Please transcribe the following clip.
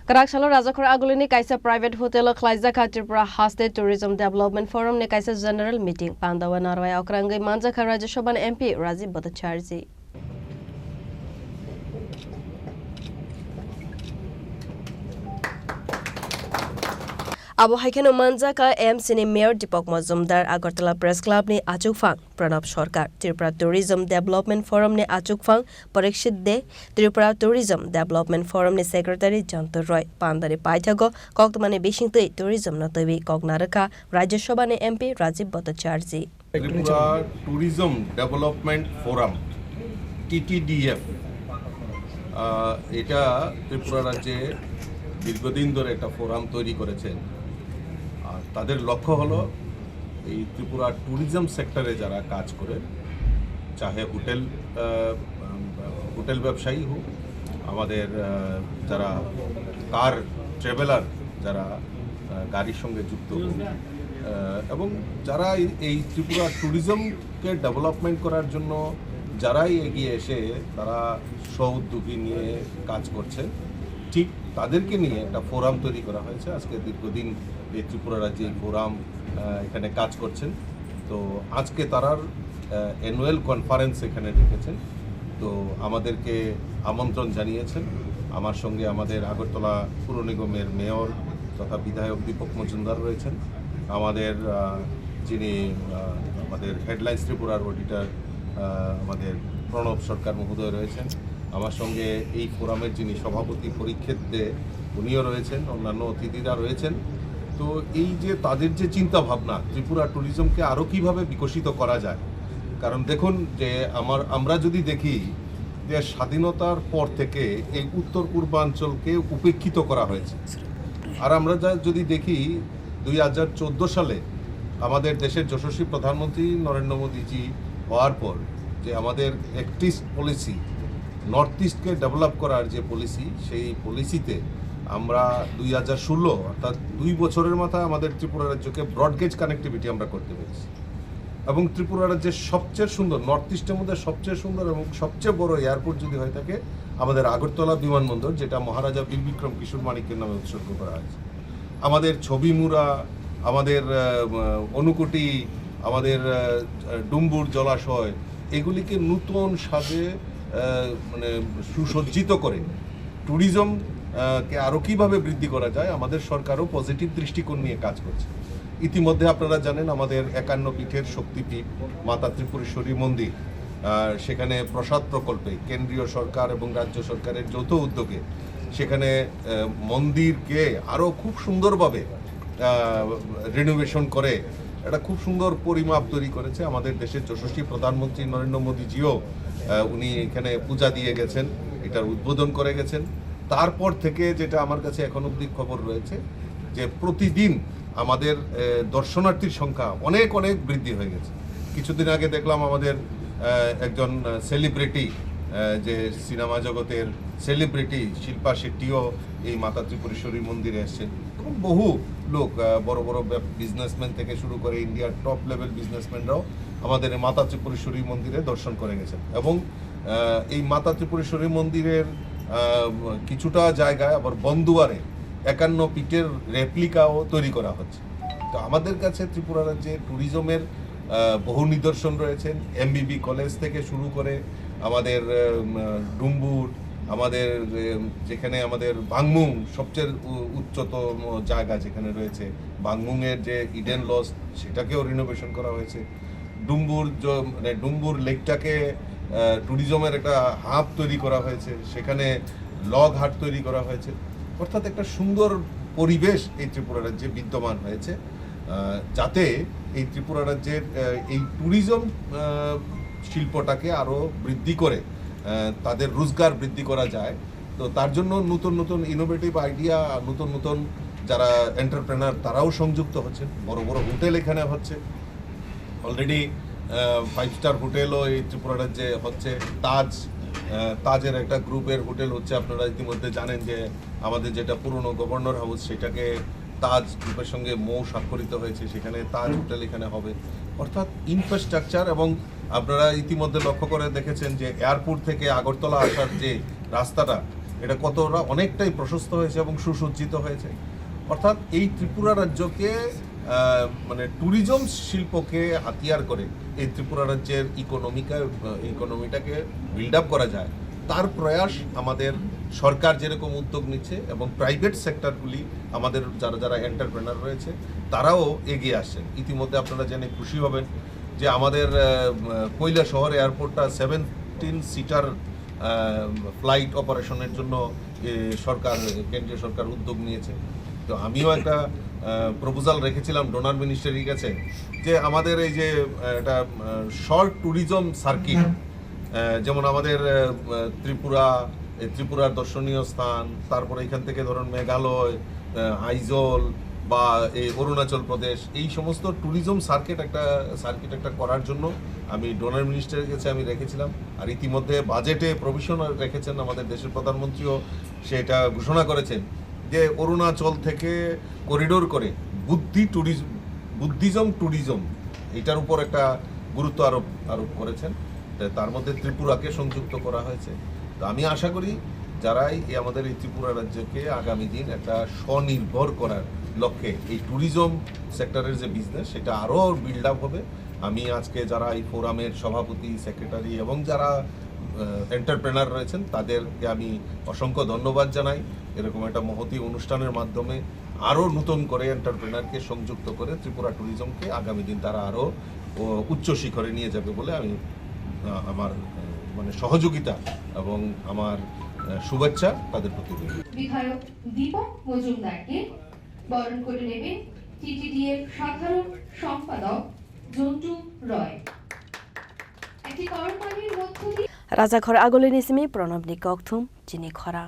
Karakshalo Rajakhor Agulini Kaisa Private Hotel Klaizakha Tripura Haste Tourism Development Forum ne Kaisa General Meeting Pandawa Narwai Okrangai Manjakha Rajya Sabha MP Rajiv Bhattacharjee Abo haikeno Manjaka MC Mayor Deepak Majumdar Agartala Press Club ni Achukphang Pranab Sarkar Tripura Tourism Development Forum ni Achukphang Parikshit De Tripura Tourism Development Forum ni Secretary Jantor Roy Pandari Paithago Koktamani Bishingtui Tourism na Tawi Kognaraka Rajya Sabha ni MP Rajiv Bhattacharjee Tripura Tourism Development Forum TTDF এটা ত্রিপুরা রাজ্যে দীর্ঘদিন ধরে একটা forum তৈরি করেছেন আর তাদের লক্ষ্য হলো এই ত্রিপুরা ট্যুরিজম সেক্টরে যারা কাজ করে চাহে হোটেল ব্যবসায়ী হোক আমাদের যারা কার ট্রাভেলার যারা গাড়ির সঙ্গে যুক্ত হোক এবং যারা এই ত্রিপুরা ট্যুরিজমকে ডেভেলপমেন্ট করার জন্য যারাই এগিয়ে এসে তারা স্ব-উদ্যোগী নিয়ে কাজ করছেন ঠিক তাদেরকে নিয়ে একটা ফোরাম তৈরি করা হয়েছে আজকে দীর্ঘদিন এই ত্রিপুরা রাজ্যে এই ফোরাম এখানে কাজ করছেন তো আজকে তারার অ্যানুয়াল কনফারেন্স এখানে রেখেছেন তো আমাদেরকে আমন্ত্রণ জানিয়েছেন আমার সঙ্গে আমাদের আগরতলা পুর নিগমের মেয়র তথা বিধায়ক দীপক মজুমদার রয়েছেন আমাদের যিনি আমাদের হেডলাইন্স ত্রিপুরার অডিটর আমাদের প্রণব সরকার মহোদয় রয়েছেন আমার সঙ্গে এই ফোরামের যিনি সভাপতি পরীক্ষিত দে উনিও রয়েছেন অন্যান্য অতিথিরা রয়েছেন তো এই যে তাদের যে চিন্তা ভাবনা ত্রিপুরা ট্যুরিজমকে আরও কীভাবে বিকশিত করা যায় কারণ দেখুন যে আমরা যদি দেখি যে স্বাধীনতার পর থেকে এই উত্তর পূর্বাঞ্চলকে উপেক্ষিত করা হয়েছে আর আমরা যদি দেখি 2014 সালে আমাদের দেশের যশস্বী প্রধানমন্ত্রী নরেন্দ্র মোদীজি হওয়ার পর যে আমাদের একটি পলিসি নর্থ ইস্টকে ডেভেলপ করার যে পলিসি সেই পলিসিতে আমরা 2016 অর্থাৎ 2 বছরের মাথায় আমাদের ত্রিপুরা রাজ্যকে ব্রডগেজ কানেক্টিভিটি আমরা করতে পেরেছি এবং ত্রিপুরা রাজ্যের সবচেয়ে সুন্দর নর্থ ইস্টের মধ্যে সবচেয়ে সুন্দর এবং সবচেয়ে বড় এয়ারপোর্ট যদি হয়ে থাকে আমাদের আগরতলা বিমানবন্দর যেটা মহারাজা বীর বিক্রম কিশোর মানিক্যের নামে উৎসর্গ করা হয়েছে আমাদের ছবিমুড়া আমাদের অনুকুটি আমাদের ডুম্বুর জলাশয় এগুলিকে নতুন সাজে মানে সুসজ্জিত করে ট্যুরিজমকে আরও কীভাবে বৃদ্ধি করা যায় আমাদের সরকারও পজিটিভ দৃষ্টিকোণ নিয়ে কাজ করছে ইতিমধ্যে আপনারা জানেন আমাদের 51 পীঠের শক্তিপীঠ মাতা ত্রিপুরেশ্বরী মন্দির সেখানে প্রসাদ প্রকল্পে কেন্দ্রীয় সরকার এবং রাজ্য সরকারের যৌথ উদ্যোগে সেখানে মন্দিরকে আরও খুব সুন্দরভাবে রিনোভেশন করে একটা খুব সুন্দর পরিমাপ তৈরি করেছে আমাদের দেশের যশস্বী প্রধানমন্ত্রী নরেন্দ্র মোদীজিও উনি এখানে পূজা দিয়ে গেছেন এটার উদ্বোধন করে গেছেন তারপর থেকে যেটা আমার কাছে এখন অবধি খবর রয়েছে যে প্রতিদিন আমাদের দর্শনার্থীর সংখ্যা অনেক অনেক বৃদ্ধি হয়ে গেছে কিছুদিন আগে দেখলাম আমাদের একজন সেলিব্রিটি যে সিনেমা জগতের সেলিব্রিটি শিল্পা শেট্টিও এই মাতা ত্রিপুরেশ্বরী মন্দিরে এসেছেন এবং বহু লোক বড় বড় বিজনেসম্যান থেকে শুরু করে ইন্ডিয়ার টপ লেভেল বিজনেসম্যানরাও আমাদের মাতা ত্রিপুরেশ্বরী মন্দিরে দর্শন করে গেছেন এবং এই মাতা ত্রিপুরেশ্বরী মন্দিরের কিছুটা জায়গায় আবার বনদুয়ারে 51 পীঠের রেপ্লিকাও তৈরি করা হচ্ছে তো আমাদের কাছে ত্রিপুরা রাজ্যে ট্যুরিজমের বহু নিদর্শন রয়েছেন এমবিবি কলেজ থেকে শুরু করে আমাদের ডুম্বুর আমাদের যেখানে আমাদের বাংমুং সবচেয়ে উচ্চতম জায়গা যেখানে রয়েছে বাংমুংয়ের যে ইডেন লজ সেটাকেও রিনোভেশন করা হয়েছে ডুম্বুর লেকটাকে ট্যুরিজমের একটা হাব তৈরি করা হয়েছে সেখানে লগ হাট তৈরি করা হয়েছে অর্থাৎ একটা সুন্দর পরিবেশ এই ত্রিপুরা রাজ্যে বিদ্যমান হয়েছে যাতে এই ত্রিপুরা রাজ্যের এই ট্যুরিজম শিল্পটাকে আরও বৃদ্ধি করে তাদের রোজগার বৃদ্ধি করা যায় তো তার জন্য নতুন নতুন ইনোভেটিভ আইডিয়া নতুন নতুন যারা এন্টারপ্রেনার তারাও সংযুক্ত হচ্ছেন বড় বড় হোটেল এখানে হচ্ছে অলরেডি 5 স্টার হোটেলও এই ত্রিপুরা রাজ্যে হচ্ছে তাজের একটা গ্রুপের হোটেল হচ্ছে আপনারা ইতিমধ্যে জানেন যে আমাদের যেটা পুরনো গভর্নর হাউস সেটাকে তাজ গ্রুপের সঙ্গে স্বাক্ষরিত হয়েছে সেখানে তাজ হোটেল এখানে হবে অর্থাৎ ইনফ্রাস্ট্রাকচার এবং আপনারা ইতিমধ্যে লক্ষ্য করে দেখেছেন যে এয়ারপোর্ট থেকে আগরতলা আসার যে রাস্তাটা এটা কতটা অনেকটাই প্রশস্ত হয়েছে এবং সুসজ্জিত হয়েছে। অর্থাৎ এই ত্রিপুরা রাজ্যকে মানে ট্যুরিজম শিল্পকে হাতিয়ার করে এই ত্রিপুরা রাজ্যের ইকোনমিটাকে বিল্ড আপ করা যায়, তার প্রয়াস আমাদের সরকার যেরকম উদ্যোগ নিচ্ছে এবং প্রাইভেট সেক্টরগুলি আমাদের যারা এন্টারপ্রেনার রয়েছে তারাও এগিয়ে আসছেন। ইতিমধ্যে আপনারা জেনে খুশি হবেন যে আমাদের কৈলাসহর এয়ারপোর্টটা 17 সিটার ফ্লাইট অপারেশনের জন্য কেন্দ্রীয় সরকার উদ্যোগ নিয়েছে। তো আমিও একটা প্রপোজাল রেখেছিলাম ডোনার মিনিস্ট্রির কাছে যে আমাদের এই যে একটা শর্ট ট্যুরিজম সার্কিট, যেমন আমাদের ত্রিপুরার দর্শনীয় স্থান, তারপরে এখান থেকে ধরুন মেঘালয়, আইজল বা এই অরুণাচল প্রদেশ, এই সমস্ত ট্যুরিজম সার্কিট একটা করার জন্য আমি ডোনার মিনিস্টারের কাছে আমি রেখেছিলাম। আর ইতিমধ্যে বাজেটে প্রভিশন রেখেছেন আমাদের দেশের প্রধানমন্ত্রীও সেটা ঘোষণা করেছেন যে অরুণাচল থেকে করিডোর করে বুদ্ধিজম ট্যুরিজম এটার উপর একটা গুরুত্ব আরোপ করেছেন। তার মধ্যে ত্রিপুরাকে সংযুক্ত করা হয়েছে। তো আমি আশা করি যারাই আমাদের এই ত্রিপুরা রাজ্যকে আগামী দিন একটা স্বনির্ভর করার লক্ষ্যে এই ট্যুরিজম সেক্টরের যে বিজনেস সেটা আরও বিল্ড আপ হবে। আমি আজকে যারা এই ফোরামের সভাপতি, সেক্রেটারি এবং যারা এন্টারপ্রেনার রয়েছেন তাদেরকে আমি অসংখ্য ধন্যবাদ জানাই। এরকম একটা মহতী অনুষ্ঠানের মাধ্যমে আরও নতুন করে এন্টারপ্রেনারকে সংযুক্ত করে ত্রিপুরা ট্যুরিজমকে আগামী দিন তারা আরও উচ্চ শিখরে নিয়ে যাবে বলে আমি আমার মানে সহযোগিতা এবং আমার শুভেচ্ছা তাদের প্রতি রইল। বিধায়ক দীপক মজুমদারকে বরণ করে নেবেন টিটিডিএর সাধারণ সম্পাদক জন্টু রয়। একটি করতালির মধ্য দিয়ে রাজাঘর আগলে নিসিমি প্রণব নিকথুম চিনি খরা।